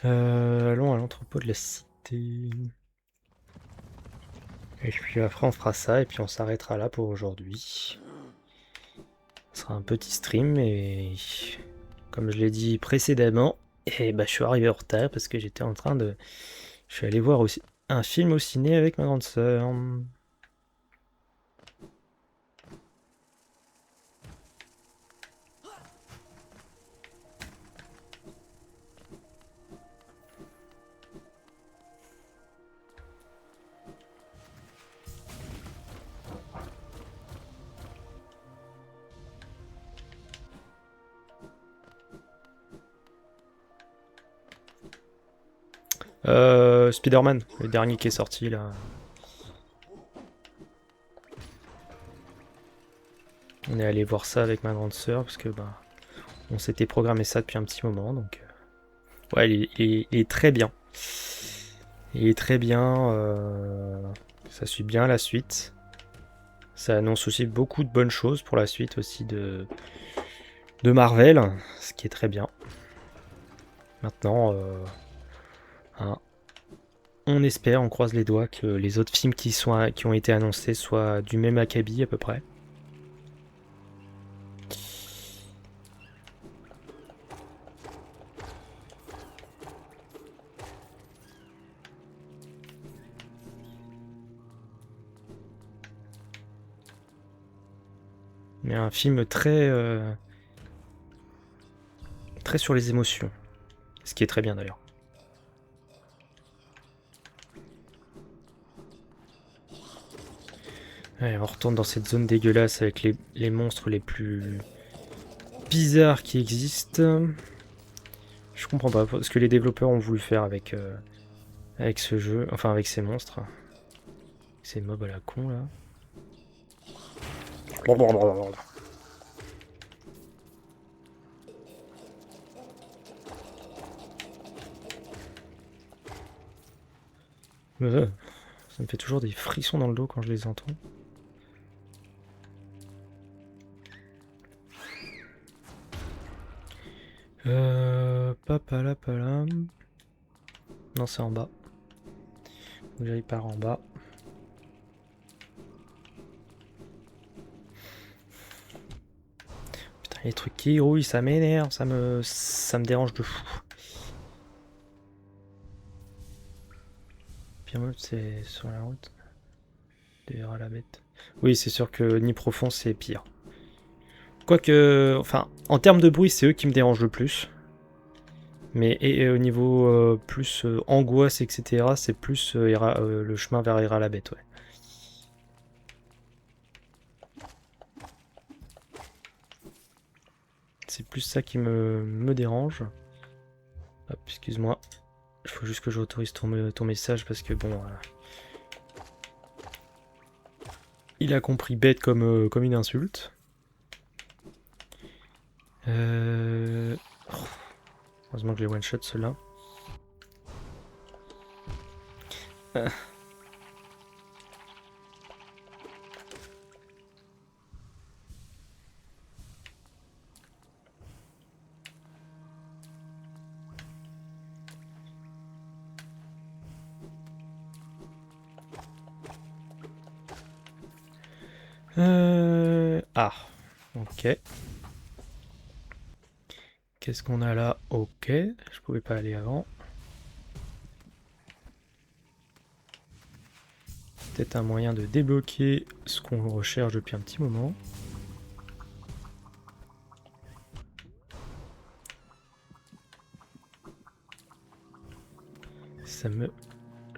Allons à l'entrepôt de la cité. Et puis après on fera ça et puis on s'arrêtera là pour aujourd'hui. Ce sera un petit stream et comme je l'ai dit précédemment, et bah, je suis arrivé en retard parce que j'étais en train de... Je suis allé voir aussi un film au ciné avec ma grande sœur. Spider-Man, le dernier qui est sorti là. On est allé voir ça avec ma grande sœur parce que bah, on s'était programmé ça depuis un petit moment donc ouais il est très bien. Il est très bien, ça suit bien la suite. Ça annonce aussi beaucoup de bonnes choses pour la suite aussi de Marvel, ce qui est très bien. Maintenant, hein, on espère, on croise les doigts que les autres films qui ont été annoncés soient du même acabit à peu près. Mais un film très sur les émotions, ce qui est très bien d'ailleurs. Allez, on retourne dans cette zone dégueulasse avec les monstres les plus bizarres qui existent. Je comprends pas ce que les développeurs ont voulu faire avec ce jeu, enfin avec ces monstres. Ces mobs à la con là. Ça me fait toujours des frissons dans le dos quand je les entends. Papalapala. Non, c'est en bas. Faut que j'aille par en bas. Putain, les trucs qui rouillent, ça m'énerve, ça me dérange de fou. Pire mode, c'est sur la route. D'ailleurs, à la bête. Oui, c'est sûr que ni profond, c'est pire. Quoique, enfin, en termes de bruit, c'est eux qui me dérangent le plus. Mais et au niveau plus angoisse, etc., c'est plus le chemin vers Ira la bête, ouais. C'est plus ça qui me dérange. Hop, excuse-moi. Il faut juste que j'autorise ton message parce que bon... Il a compris bête comme une insulte. Heureusement que j'ai one-shot ceux-là. Ah, ok. Qu'est-ce qu'on a là? Ok, je pouvais pas aller avant. Peut-être un moyen de débloquer ce qu'on recherche depuis un petit moment.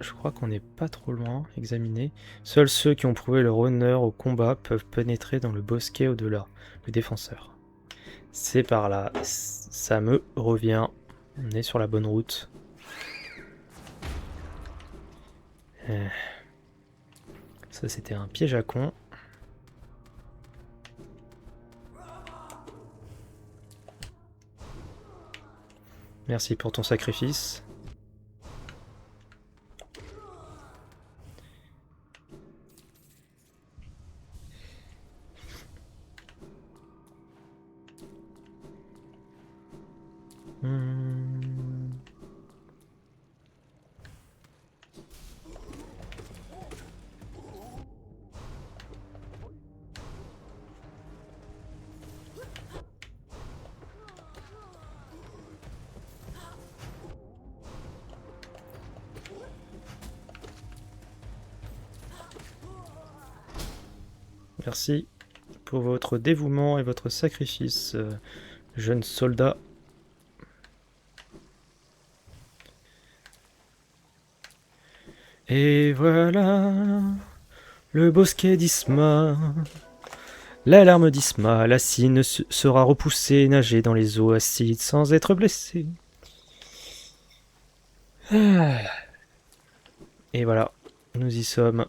Je crois qu'on n'est pas trop loin. Examiner. Seuls ceux qui ont prouvé leur honneur au combat peuvent pénétrer dans le bosquet au-delà. Le défenseur. C'est par là. Ça me revient. On est sur la bonne route. Ça, c'était un piège à con. Merci pour ton sacrifice. Merci pour votre dévouement et votre sacrifice, jeune soldat. Et voilà le bosquet d'Isma. L'alarme d'Isma, la cygne sera repoussée et nager dans les eaux acides sans être blessée. Et voilà, nous y sommes.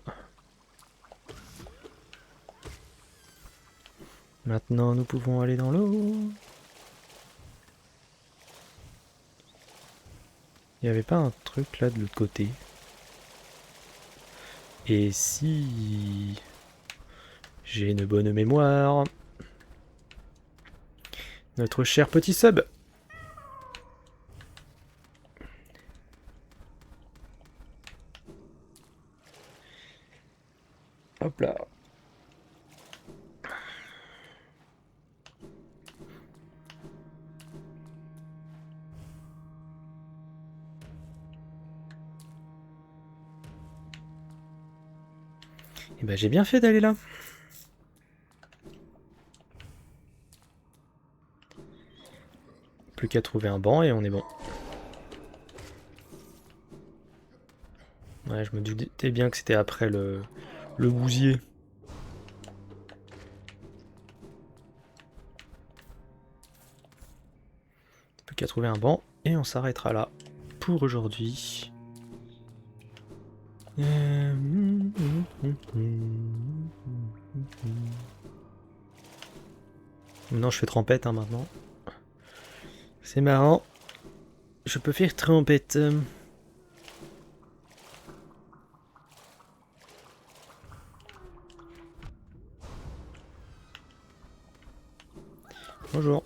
Maintenant, nous pouvons aller dans l'eau. Il n'y avait pas un truc là de l'autre côté? Et si j'ai une bonne mémoire, notre cher petit sub. Hop là. Et ben j'ai bien fait d'aller là. Plus qu'à trouver un banc et on est bon. Ouais, je me doutais bien que c'était après le gousier. Plus qu'à trouver un banc et on s'arrêtera là pour aujourd'hui. Non, je fais trompette hein, maintenant. C'est marrant. Je peux faire trompette. Bonjour.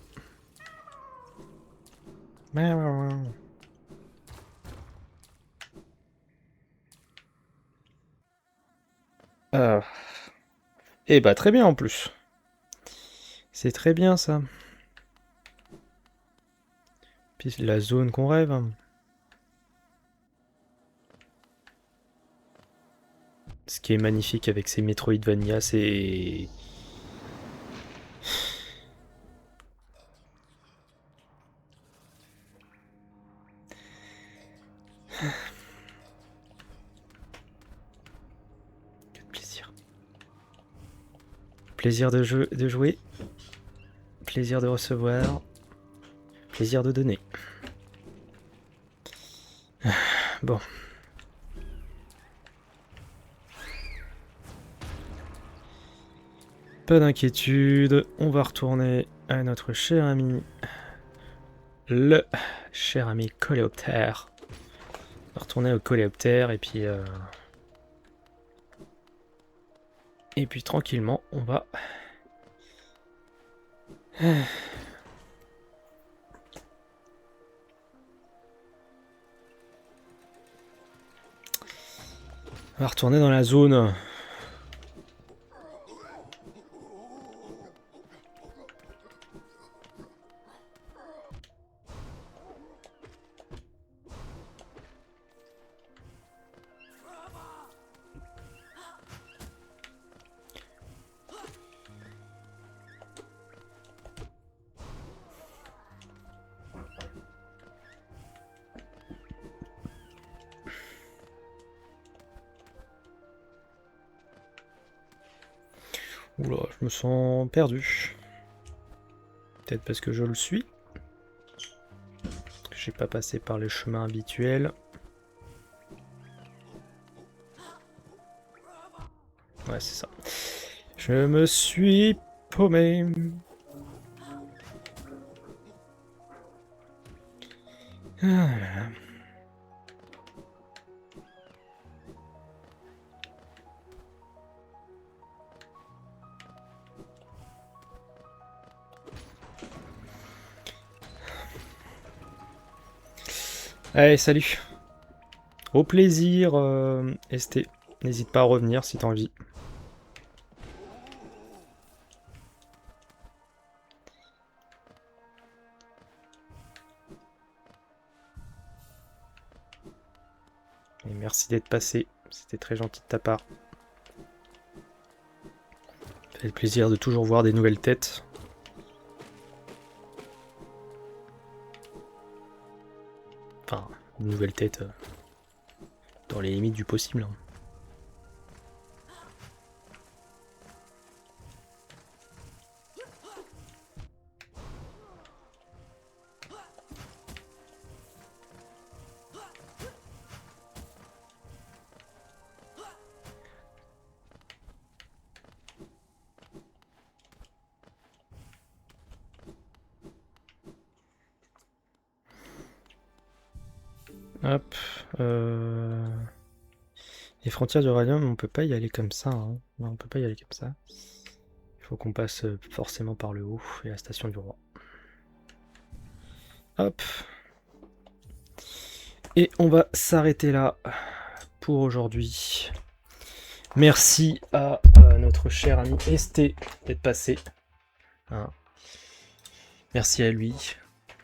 Et bah très bien en plus. C'est très bien ça. Puis la zone qu'on rêve. Ce qui est magnifique avec ces Metroidvania, c'est... Que de plaisir. Plaisir de jouer. Plaisir de recevoir. Plaisir de donner. Bon. Pas d'inquiétude, on va retourner à notre cher ami, le cher ami coléoptère. On va retourner au coléoptère et puis tranquillement, on va... On va retourner dans la zone. Oula, je me sens perdu. Peut-être parce que je le suis. J'ai pas passé par les chemins habituels. Ouais, c'est ça. Je me suis paumé. Ah. Allez, salut. Au plaisir, ST. N'hésite pas à revenir si t'as envie. Et merci d'être passé. C'était très gentil de ta part. Ça fait plaisir de toujours voir des nouvelles têtes. Enfin, une nouvelle tête dans les limites du possible. Hein. Hop. Les frontières du royaume, on peut pas y aller comme ça. Hein. Non, on peut pas y aller comme ça. Il faut qu'on passe forcément par le haut et la station du roi. Hop. Et on va s'arrêter là pour aujourd'hui. Merci à notre cher ami ST d'être passé. Hein. Merci à lui.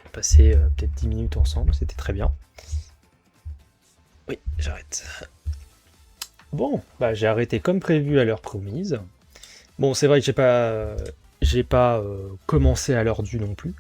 On a passé peut-être 10 minutes ensemble, c'était très bien. Oui, j'arrête. Bon, bah j'ai arrêté comme prévu à l'heure promise. Bon, c'est vrai que j'ai pas commencé à l'heure due non plus.